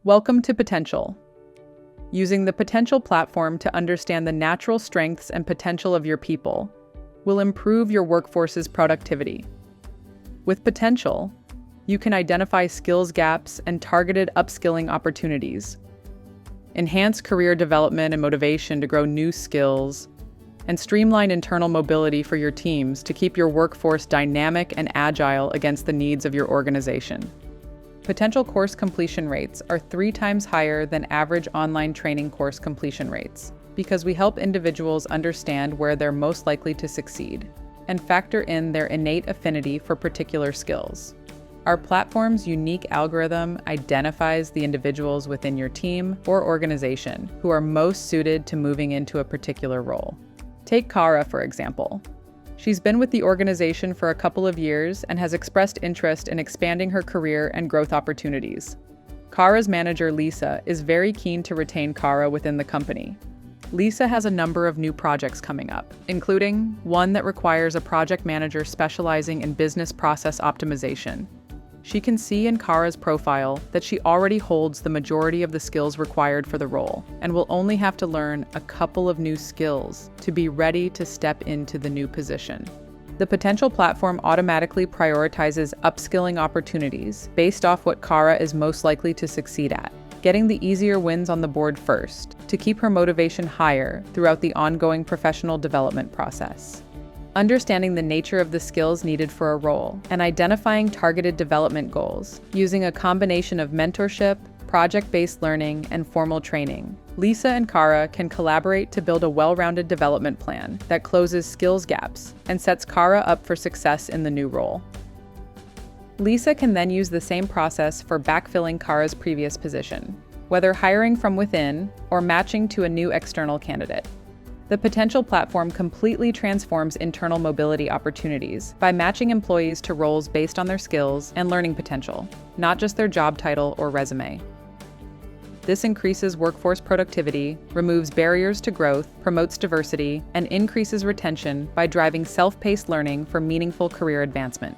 Welcome to Potential. Using the Potential platform to understand the natural strengths and potential of your people will improve your workforce's productivity. With Potential, you can identify skills gaps and targeted upskilling opportunities, enhance career development and motivation to grow new skills, and streamline internal mobility for your teams to keep your workforce dynamic and agile against the needs of your organization. Potential course completion rates are 3 times higher than average online training course completion rates because we help individuals understand where they're most likely to succeed and factor in their innate affinity for particular skills. Our platform's unique algorithm identifies the individuals within your team or organization who are most suited to moving into a particular role. Take Kara, for example. She's been with the organization for a couple of years and has expressed interest in expanding her career and growth opportunities. Kara's manager, Lisa, is very keen to retain Kara within the company. Lisa has a number of new projects coming up, including one that requires a project manager specializing in business process optimization. She can see in Kara's profile that she already holds the majority of the skills required for the role and will only have to learn a couple of new skills to be ready to step into the new position. The Potential platform automatically prioritizes upskilling opportunities based off what Kara is most likely to succeed at, getting the easier wins on the board first to keep her motivation higher throughout the ongoing professional development process. Understanding the nature of the skills needed for a role and identifying targeted development goals using a combination of mentorship, project-based learning, and formal training. Lisa and Kara can collaborate to build a well-rounded development plan that closes skills gaps and sets Kara up for success in the new role. Lisa can then use the same process for backfilling Kara's previous position, whether hiring from within or matching to a new external candidate. The Potential platform completely transforms internal mobility opportunities by matching employees to roles based on their skills and learning potential, not just their job title or resume. This increases workforce productivity, removes barriers to growth, promotes diversity, and increases retention by driving self-paced learning for meaningful career advancement.